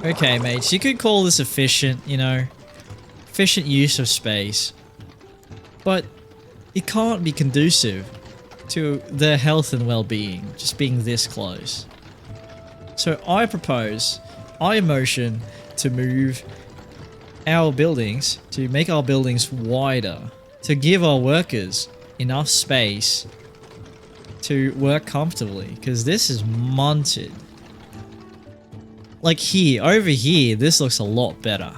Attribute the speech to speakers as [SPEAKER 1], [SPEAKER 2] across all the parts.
[SPEAKER 1] Okay, mates, you could call this efficient, you know, efficient use of space, but it can't be conducive to their health and well-being, just being this close. So I motion to move our buildings, to make our buildings wider, to give our workers enough space to work comfortably, because this is munted. Like over here, this looks a lot better.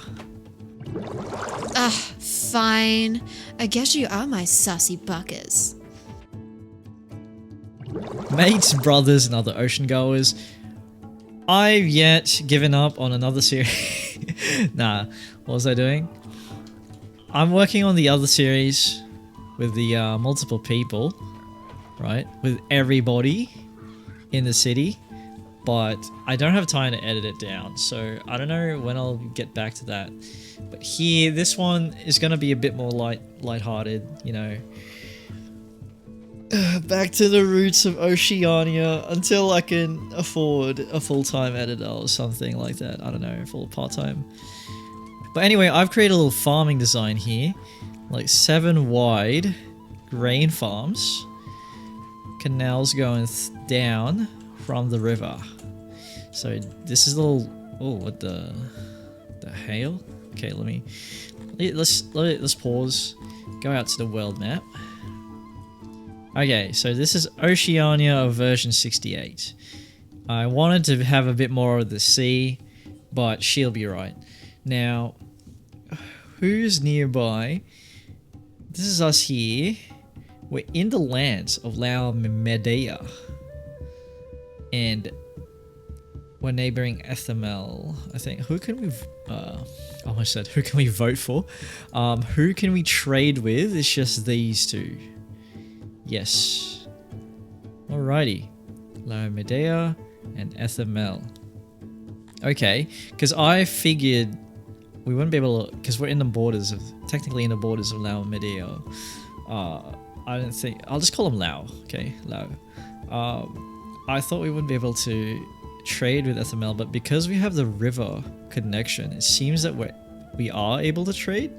[SPEAKER 2] Fine. I guess you are my sussy buckers.
[SPEAKER 1] Mates, brothers, and other ocean goers, I've yet given up on another series. Nah, what was I doing? I'm working on the other series with the multiple people, right? With everybody in the city. But I don't have time to edit it down, so I don't know when I'll get back to that. But here, this one is going to be a bit more lighthearted, you know. Back to the roots of Oceania until I can afford a full-time editor or something like that. I don't know, full part-time. But anyway, I've created a little farming design here, like 7 wide grain farms, canals going down from the river. So this is a little, oh, what the hail? Okay, let's pause, go out to the world map. Okay, so this is Oceania of version 68. I wanted to have a bit more of the sea, but she'll be right. Now, who's nearby? This is us here. We're in the lands of La Medea. And we're neighboring Ethamel. I think. Who can we... almost said, who can we vote for? Who can we trade with? It's just these two. Yes. Alrighty. La Medea and Ethamel. Okay, because I figured we wouldn't be able to... Because we're in the borders of... Technically in the borders of La Medea. I don't think... I'll just call them Lao. Okay, Lao. I thought we wouldn't be able to trade with Ethamel, but because we have the river connection, it seems that we are able to trade,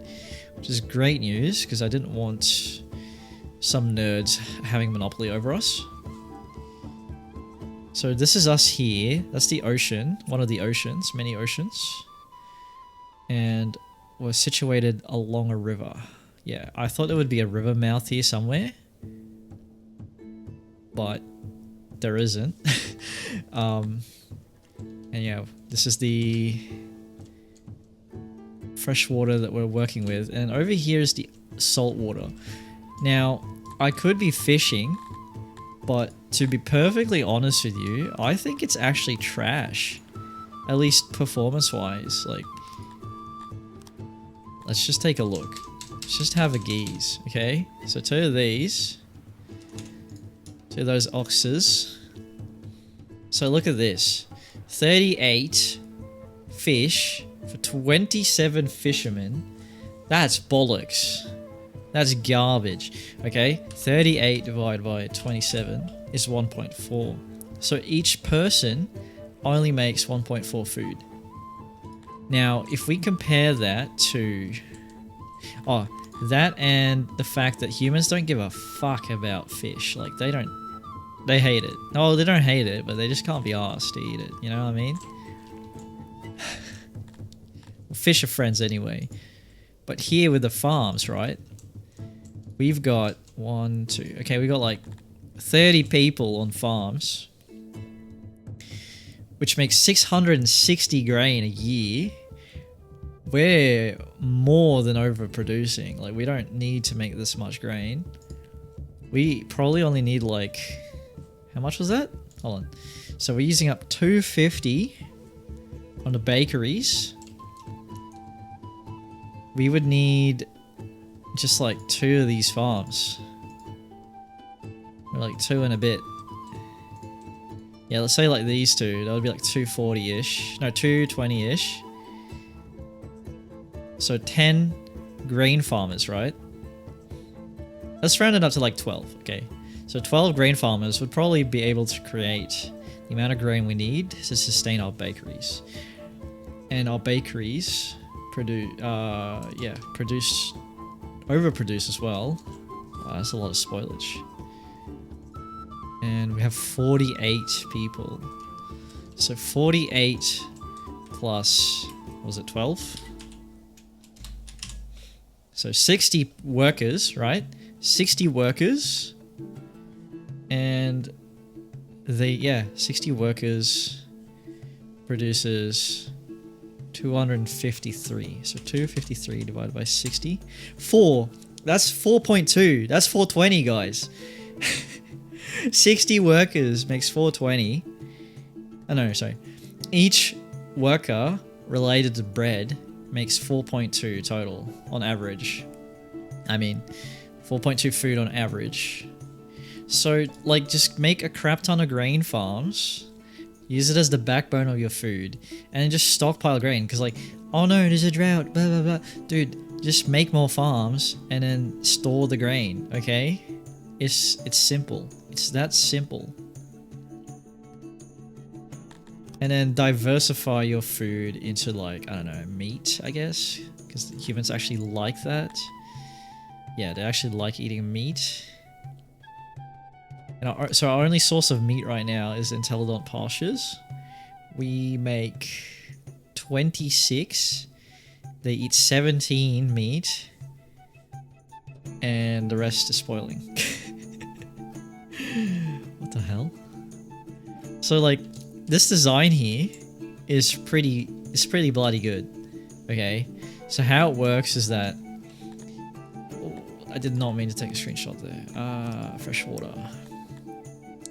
[SPEAKER 1] which is great news, because I didn't want some nerds having monopoly over us. So this is us here. That's the ocean, one of the oceans, many oceans. And we're situated along a river. Yeah, I thought there would be a river mouth here somewhere, but there isn't. And yeah, this is the fresh water that we're working with, and over here is the salt water. Now, I could be fishing, but to be perfectly honest with you, I think it's actually trash, at least performance-wise. Like, let's just take a look. Let's just have a gaze, okay? So 2 of these, 2 of those oxes. So look at this. 38 fish for 27 fishermen. That's bollocks. That's garbage. Okay, 38 divided by 27 is 1.4. So each person only makes 1.4 food. Now, if we compare that to... Oh, that and the fact that humans don't give a fuck about fish. Like, they don't... They hate it. No, they don't hate it, but they just can't be arsed to eat it. You know what I mean? Fish are friends anyway. But here with the farms, right? We've got 1, 2... Okay, we got like 30 people on farms, which makes 660 grain a year. We're more than overproducing. Like, we don't need to make this much grain. We probably only need like... How much was that? Hold on. So we're using up 250 on the bakeries. We would need just like 2 of these farms. Or like 2 and a bit. Yeah, let's say like these 2. That would be like 240-ish. No, 220-ish. So 10 grain farmers, right? Let's round it up to like 12, okay? So 12 grain farmers would probably be able to create the amount of grain we need to sustain our bakeries. and our bakeries overproduce as well. That's a lot of spoilage. And we have 48 people. So 48 plus, was it 12? So 60 workers, right? 60 workers. And 60 workers produces 253. So 253 divided by 60. 4. That's 4.2. That's 420, guys. 60 workers makes 420. Oh no, sorry. Each worker related to bread makes 4.2 total on average. I mean, 4.2 food on average. So, like, just make a crap ton of grain farms, use it as the backbone of your food, and then just stockpile grain. Because, like, oh no, there's a drought, blah, blah, blah. Dude, just make more farms and then store the grain, okay? It's simple. It's that simple. And then diversify your food into, like, I don't know, meat, I guess? Because humans actually like that. Yeah, they actually like eating meat. And so our only source of meat right now is Intelligent Pastures. We make 26. They eat 17 meat. And the rest is spoiling. What the hell? So, like, this design here is pretty bloody good. Okay? So how it works is that... Oh, I did not mean to take a screenshot there. Fresh water.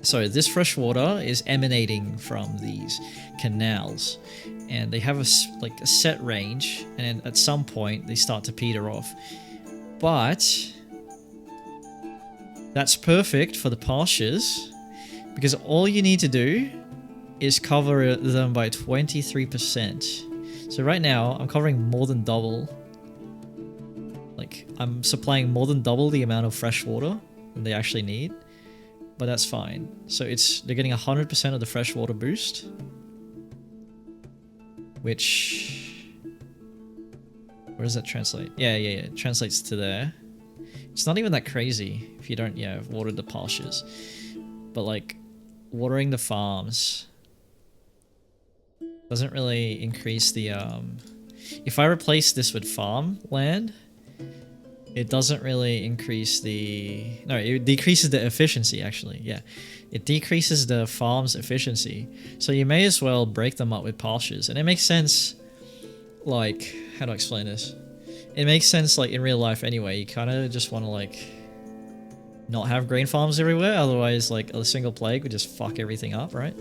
[SPEAKER 1] So this fresh water is emanating from these canals, and they have a set range, and at some point they start to peter off. But that's perfect for the pastures, because all you need to do is cover them by 23%. So right now I'm covering more than double. Like, I'm supplying more than double the amount of fresh water than they actually need. But that's fine. So they're getting 100% of the freshwater boost. Which... where does that translate? Yeah. It translates to there. It's not even that crazy if you don't, water the pastures. But, like, watering the farms doesn't really increase the... If I replace this with farmland, it doesn't really increase the... No, it decreases the efficiency, actually. Yeah. It decreases the farm's efficiency. So you may as well break them up with pastures. And it makes sense, like... How do I explain this? It makes sense, like, in real life anyway. You kind of just want to, like... not have grain farms everywhere. Otherwise, like, a single plague would just fuck everything up, right?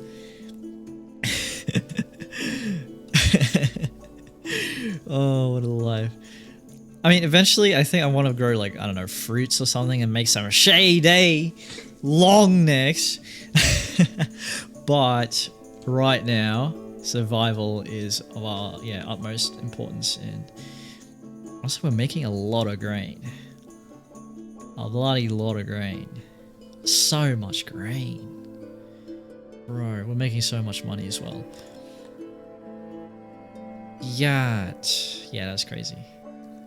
[SPEAKER 1] Oh, what a life. I mean, eventually, I think I want to grow, like, I don't know, fruits or something and make some shady long necks. But right now, survival is of our, utmost importance. And also, we're making a lot of grain. A bloody lot of grain. So much grain. Bro, we're making so much money as well. Yeah, that's crazy.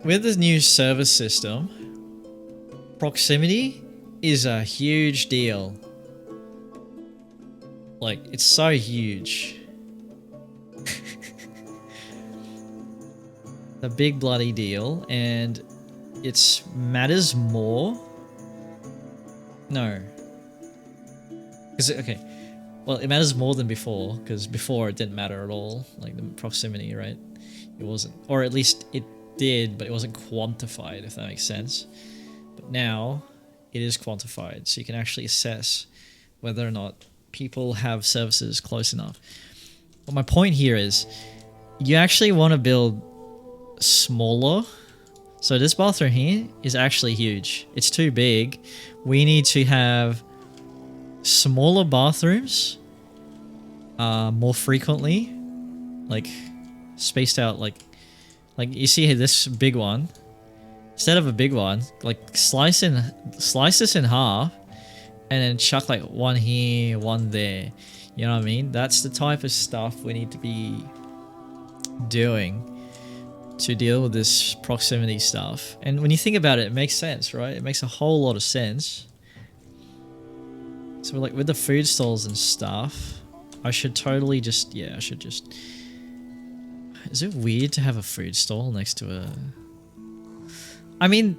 [SPEAKER 1] With this new service system, proximity is a huge deal. Like, it's so huge. A big bloody deal, and it matters more. No. Okay. Well, it matters more than before, because before it didn't matter at all. Like, the proximity, right? It wasn't. Or at least it did, but it wasn't quantified, if that makes sense. But now it is quantified, so you can actually assess whether or not people have services close enough. But my point here is, you actually want to build smaller. So this bathroom here is actually huge. It's too big. We need to have smaller bathrooms more frequently, like spaced out, like you see here, this big one, instead of a big one, like slice this in half and then chuck like one here, one there. You know what I mean? That's the type of stuff we need to be doing to deal with this proximity stuff. And when you think about it, it makes sense, right? It makes a whole lot of sense. So like with the food stalls and stuff, I should totally just, yeah, I should just... Is it weird to have a food stall next to a... I mean,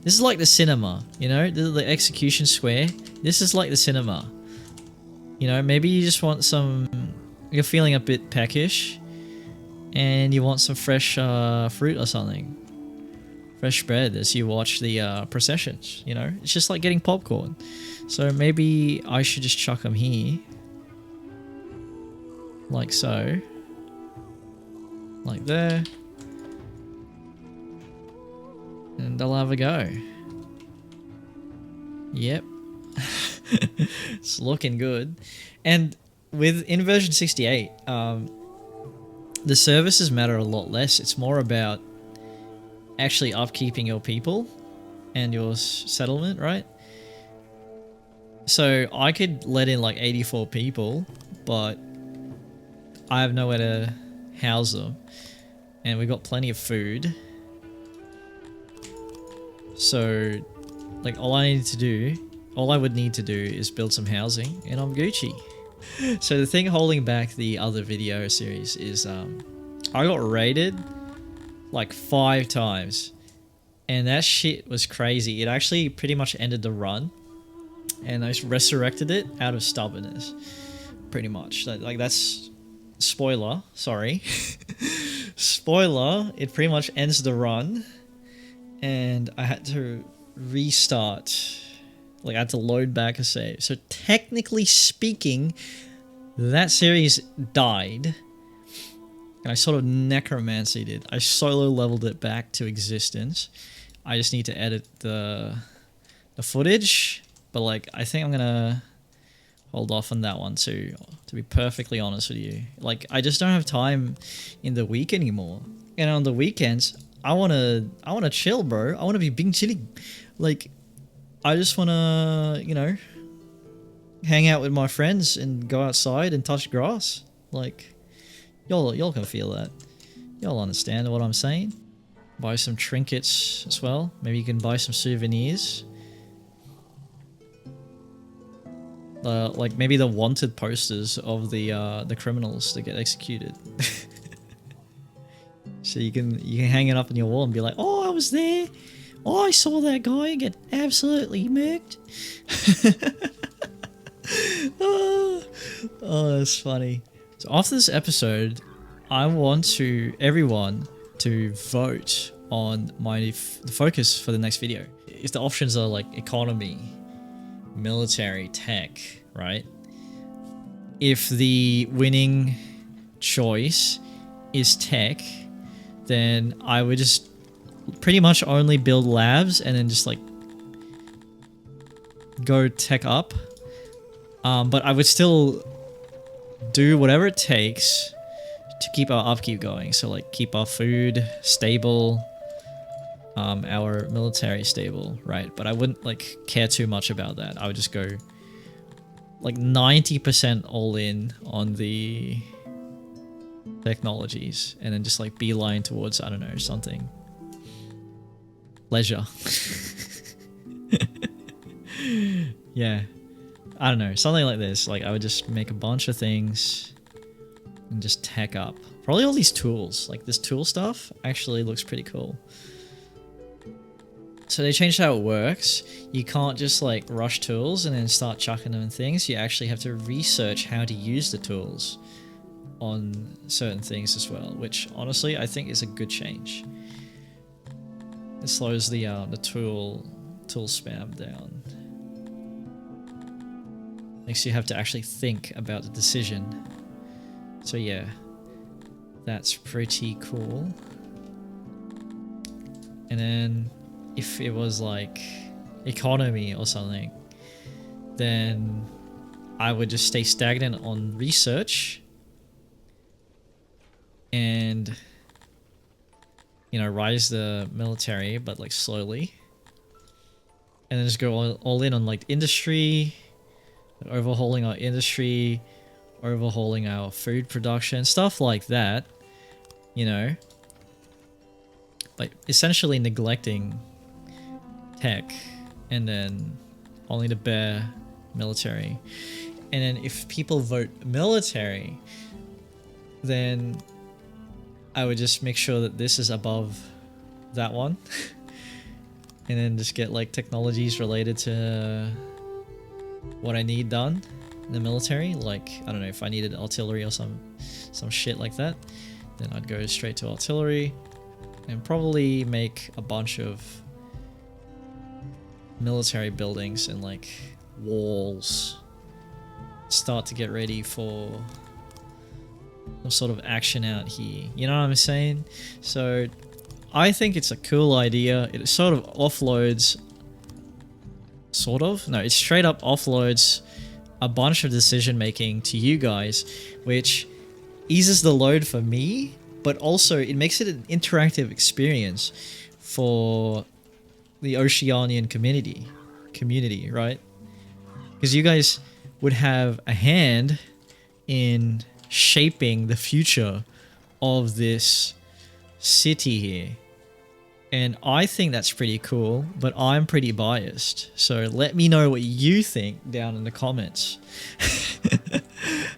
[SPEAKER 1] this is like the cinema, you know? The execution square. This is like the cinema. You know, maybe you just want some... You're feeling a bit peckish, and you want some fresh fruit or something. Fresh bread as you watch the processions, you know? It's just like getting popcorn. So maybe I should just chuck them here. Like so. Like there. And they'll have a go. Yep. It's looking good. And in version 68, the services matter a lot less. It's more about actually upkeeping your people and your settlement, right? So I could let in like 84 people, but I have nowhere to house them. And we've got plenty of food. So, like, all I would need to do is build some housing, and I'm Gucci. So the thing holding back the other video series is, I got raided like 5 times, and that shit was crazy. It actually pretty much ended the run, and I resurrected it out of stubbornness, pretty much. Like that's spoiler. Sorry, spoiler. It pretty much ends the run. And I had to restart, like I had to load back a save. So technically speaking, that series died. And I sort of necromancy'd it. I solo leveled it back to existence. I just need to edit the footage. But like, I think I'm gonna hold off on that one too, to be perfectly honest with you. Like, I just don't have time in the week anymore. And on the weekends, I wanna chill, bro. I wanna be being chilling. Like, I just wanna, you know, hang out with my friends and go outside and touch grass. Like, y'all can feel that. Y'all understand what I'm saying. Buy some trinkets as well. Maybe you can buy some souvenirs. Like maybe the wanted posters of the criminals that get executed. So you can hang it up on your wall and be like, oh, I was there. Oh, I saw that guy get absolutely murked. Oh, that's funny. So after this episode, I want everyone to vote on the focus for the next video. If the options are like economy, military, tech, right? If the winning choice is tech, then I would just pretty much only build labs and then just like go tech up. But I would still do whatever it takes to keep our upkeep going. So like keep our food stable, our military stable, right? But I wouldn't like care too much about that. I would just go like 90% all in on the technologies and then just like beeline towards, I don't know, something. Leisure. Yeah. I don't know, something like this. Like I would just make a bunch of things and just tech up. Probably all these tools. Like this tool stuff actually looks pretty cool. So they changed how it works. You can't just like rush tools and then start chucking them in things. You actually have to research how to use the tools on certain things as well, which honestly I think is a good change. It slows the tool spam down. Makes you have to actually think about the decision. So yeah, that's pretty cool. And then if it was like economy or something, then I would just stay stagnant on research and, you know, rise the military, but like slowly. And then just go all in on like industry, overhauling our industry, overhauling our food production, stuff like that. you know, like essentially neglecting tech and then only the bare military. And then if people vote military, then I would just make sure that this is above that one. And then just get like technologies related to what I need done in the military. Like, I don't know, if I needed artillery or some shit like that, then I'd go straight to artillery and probably make a bunch of military buildings and like walls. Start to get ready for some sort of action out here. You know what I'm saying? So I think it's a cool idea. It sort of offloads, it straight up offloads a bunch of decision making to you guys, which eases the load for me, but also it makes it an interactive experience for the Osheanian community, right? Because you guys would have a hand in shaping the future of this city here. And I think that's pretty cool, but I'm pretty biased. So let me know what you think down in the comments.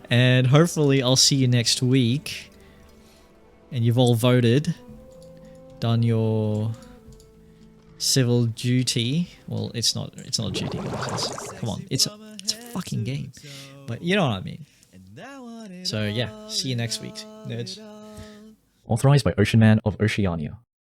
[SPEAKER 1] And hopefully I'll see you next week. And you've all voted, done your civil duty. Well, it's not duty, guys. Come on, it's a fucking game. But you know what I mean. So yeah, see you next week, nerds.
[SPEAKER 3] Authorized by Ocean Man of Oceania.